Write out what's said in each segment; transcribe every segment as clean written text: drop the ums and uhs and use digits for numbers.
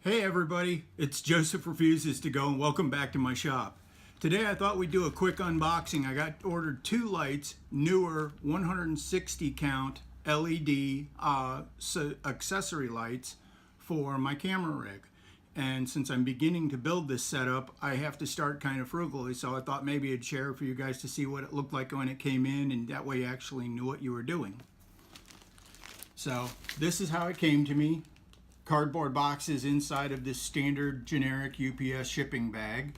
Hey everybody, it's Joseph Refuses to Go and welcome back to my shop. Today I thought we'd do a quick unboxing. I got ordered two lights, Neewer 160 count LED accessory lights for my camera rig. And since I'm beginning to build this setup, I have to start kind of frugally, so I thought maybe I'd share for you guys to see what it looked like when it came in, and that way you actually knew what you were doing. So this is how it came to me. Cardboard boxes inside of this standard generic UPS shipping bag,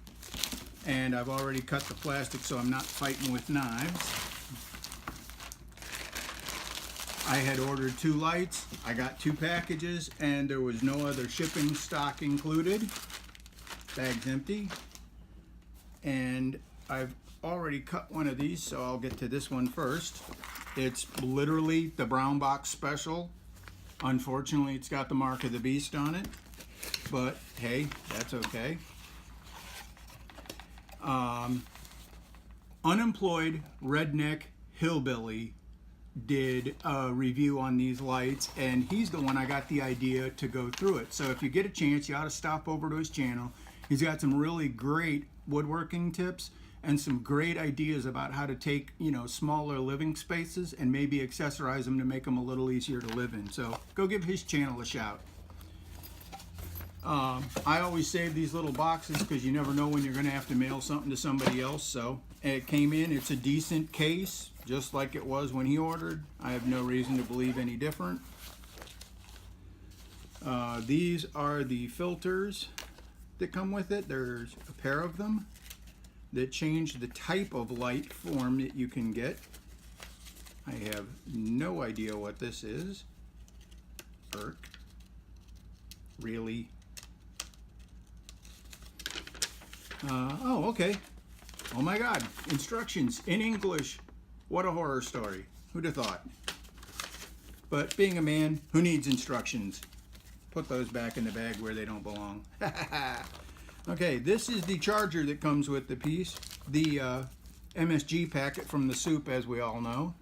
and I've already cut the plastic so I'm not fighting with knives. I had ordered two lights, I got two packages, and there was no other shipping stock included. Bag's empty, and I've already cut one of these, so I'll get to this one first. It's literally the brown box special. Unfortunately, it's got the mark of the beast on it, but hey, that's okay. Unemployed Redneck Hillbilly did a review on these lights, and he's the one I got the idea to go through it. So if you get a chance, you ought to stop over to his channel. He's got some really great woodworking tips and some great ideas about how to take, smaller living spaces and maybe accessorize them to make them a little easier to live in. So go give his channel a shout. I always save these little boxes because you never know when you're going to have to mail something to somebody else. So it came in, it's a decent case, just like it was when he ordered. I have no reason to believe any different. These are the filters that come with it. There's a pair of them that change the type of light form that you can get. I have no idea what this is. Really? Oh, okay. Oh my God, instructions in English. What a horror story. Who'd have thought? But being a man, who needs instructions? Put those back in the bag where they don't belong. Okay, this is the charger that comes with the piece, the MSG packet from the soup, as we all know.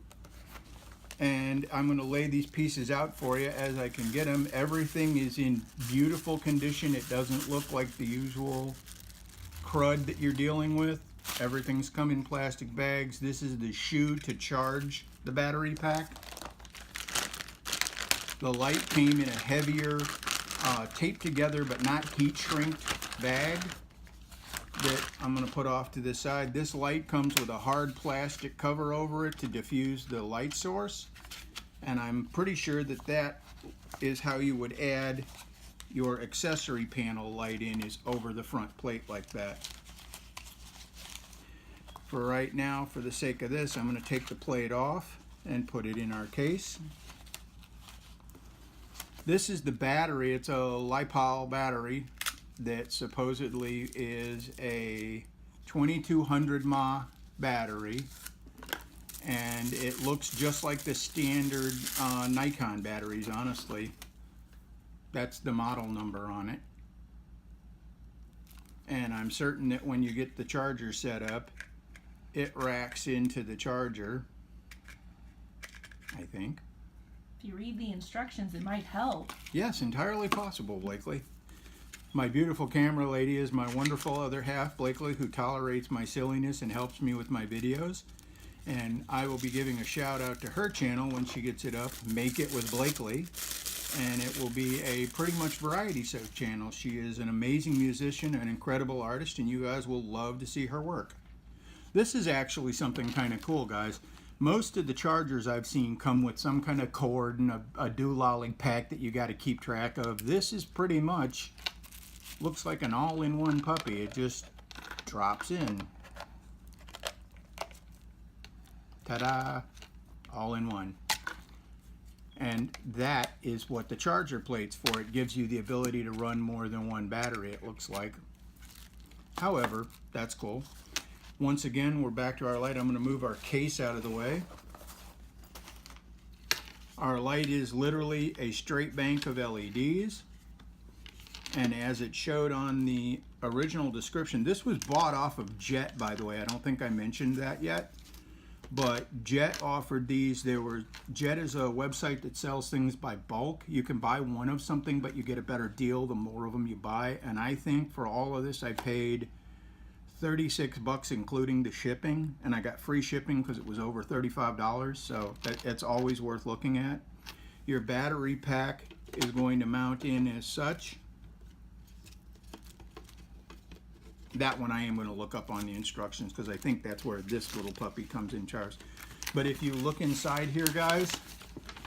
And I'm going to lay these pieces out for you as I can get them. Everything is in beautiful condition. It doesn't look like the usual crud that you're dealing with. Everything's come in plastic bags. This is the shoe to charge the battery pack. The light came in a heavier, taped together but not heat shrinked bag that I'm going to put off to the side. This light comes with a hard plastic cover over it to diffuse the light source, and I'm pretty sure that that is how you would add your accessory panel light in, is over the front plate like that. For right now, for the sake of this, I'm going to take the plate off and put it in our case. This is the battery. It's a LiPo battery that supposedly is a 2200 mAh battery, and it looks just like the standard Nikon batteries. Honestly, that's the model number on it, and I'm certain that when you get the charger set up, it racks into the charger, I think. If you read the instructions, it might help. Yes, entirely possible, Blakely. My beautiful camera lady is my wonderful other half, Blakely, who tolerates my silliness and helps me with my videos. And I will be giving a shout out to her channel when she gets it up, Make It with Blakely. And it will be a pretty much variety show channel. She is an amazing musician, an incredible artist, and you guys will love to see her work. This is actually something kind of cool, guys. Most of the chargers I've seen come with some kind of cord and a doololling pack that you got to keep track of. This is pretty much, looks like an all-in-one puppy. It just drops in. Ta-da! All in one. And that is what the charger plate's for. It gives you the ability to run more than one battery, it looks like. However, that's cool. Once again, we're back to our light. I'm going to move our case out of the way. Our light is literally a straight bank of LEDs. And as it showed on the original description, this was bought off of Jet, by the way. I don't think I mentioned that yet. But Jet offered these. Jet is a website that sells things by bulk. You can buy one of something, but you get a better deal the more of them you buy. And I think for all of this, I paid $36 including the shipping, and I got free shipping because it was over $35. So it's always worth looking at. Your battery pack is going to mount in as such. That one I am going to look up on the instructions because I think that's where this little puppy comes in charge. But if you look inside here, guys,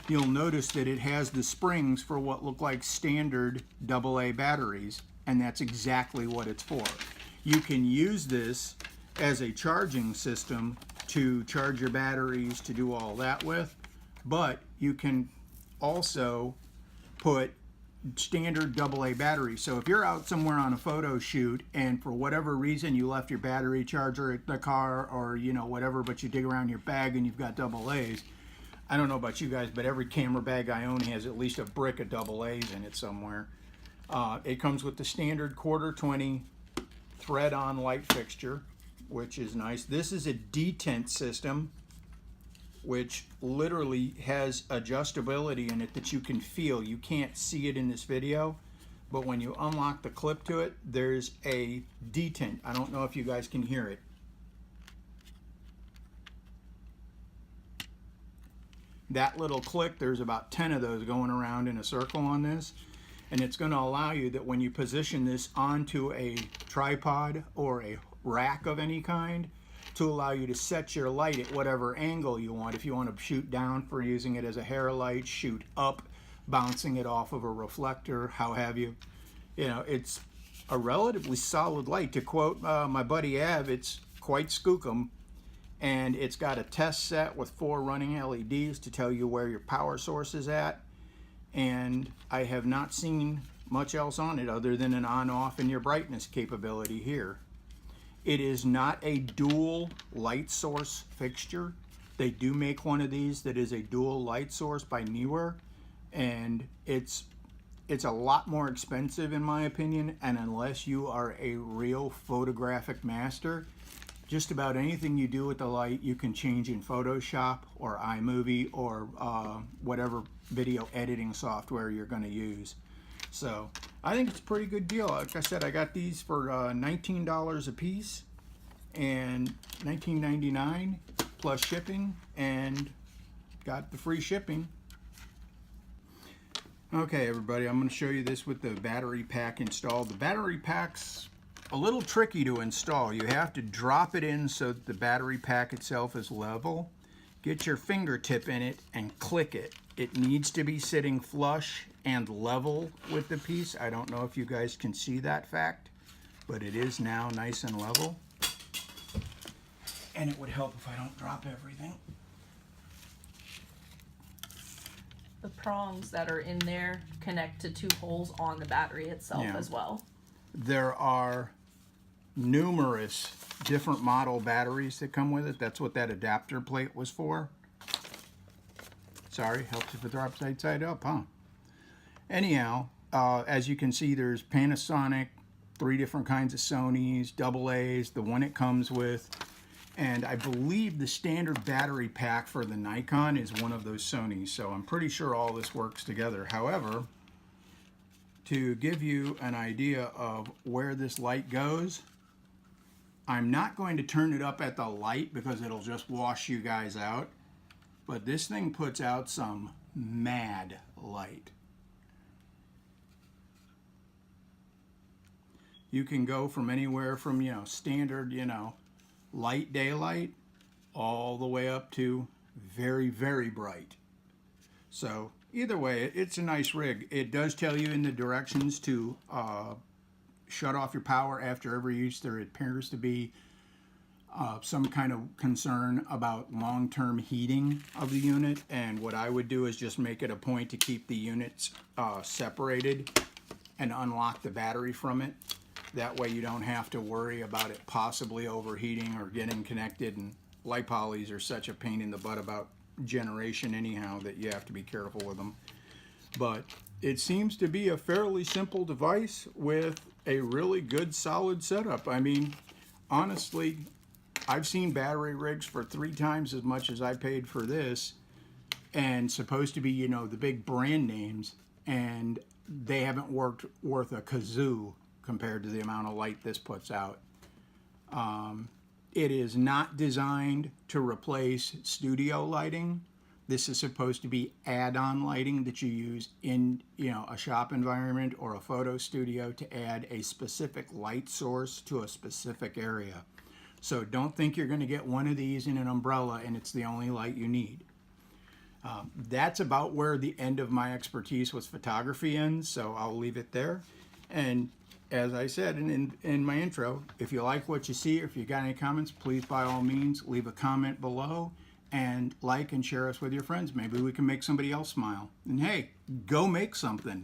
you'll notice that it has the springs for what look like standard AA batteries, and that's exactly what it's for. You can use this as a charging system to charge your batteries, to do all that with, but you can also put standard AA batteries. So if you're out somewhere on a photo shoot and for whatever reason you left your battery charger at the car or you know whatever, but you dig around your bag and you've got AA's, I don't know about you guys, but every camera bag I own has at least a brick of AA's in it somewhere. It comes with the standard 1/4-20 thread-on light fixture, which is nice. This is a detent system, which literally has adjustability in it that you can feel. You can't see it in this video, but when you unlock the clip to it, there's a detent. I don't know if you guys can hear it. That little click, there's about 10 of those going around in a circle on this, and it's going to allow you that when you position this onto a tripod or a rack of any kind, to allow you to set your light at whatever angle you want. If you want to shoot down for using it as a hair light, shoot up, bouncing it off of a reflector, how have you. You know, it's a relatively solid light. To quote my buddy Av, it's quite skookum, and it's got a test set with 4 running LEDs to tell you where your power source is at, and I have not seen much else on it other than an on-off and your brightness capability here. It is not a dual light source fixture. They do make one of these that is a dual light source by Neewer, and it's a lot more expensive in my opinion, and unless you are a real photographic master, just about anything you do with the light you can change in Photoshop or iMovie or whatever video editing software you're going to use. So I think it's a pretty good deal. Like I said, I got these for $19 a piece and $19.99 plus shipping, and got the free shipping. Okay, everybody, I'm going to show you this with the battery pack installed. The battery pack's a little tricky to install. You have to drop it in so that the battery pack itself is level. Get your fingertip in it and click it. It needs to be sitting flush and level with the piece. I don't know if you guys can see that fact, but it is now nice and level. And it would help if I don't drop everything. The prongs that are in there connect to 2 holes on the battery itself as well. There are numerous different model batteries that come with it. That's what that adapter plate was for. Sorry, helps if they're upside side up, huh? Anyhow, as you can see, there's Panasonic, 3 different kinds of Sonys, AA's, the one it comes with, and I believe the standard battery pack for the Nikon is one of those Sonys, so I'm pretty sure all this works together. However, to give you an idea of where this light goes, I'm not going to turn it up at the light because it'll just wash you guys out, but this thing puts out some mad light. You can go from anywhere from, standard, light daylight all the way up to very, very bright. So either way, it's a nice rig. It does tell you in the directions to shut off your power after every use. There appears to be some kind of concern about long-term heating of the unit, and what I would do is just make it a point to keep the units separated and unlock the battery from it. That way you don't have to worry about it possibly overheating or getting connected, and light polys are such a pain in the butt about generation anyhow that you have to be careful with them. But it seems to be a fairly simple device with a really good solid setup. I mean, honestly, I've seen battery rigs for 3 times as much as I paid for this, and supposed to be, you know, the big brand names, and they haven't worked worth a kazoo compared to the amount of light this puts out. It is not designed to replace studio lighting. This is supposed to be add-on lighting that you use in, you know, a shop environment or a photo studio to add a specific light source to a specific area. So don't think you're going to get one of these in an umbrella and it's the only light you need. That's about where the end of my expertise with photography ends, so I'll leave it there. And as I said in my intro, if you like what you see, or if you got any comments, please by all means leave a comment below and like and share us with your friends. Maybe we can make somebody else smile. And hey, go make something.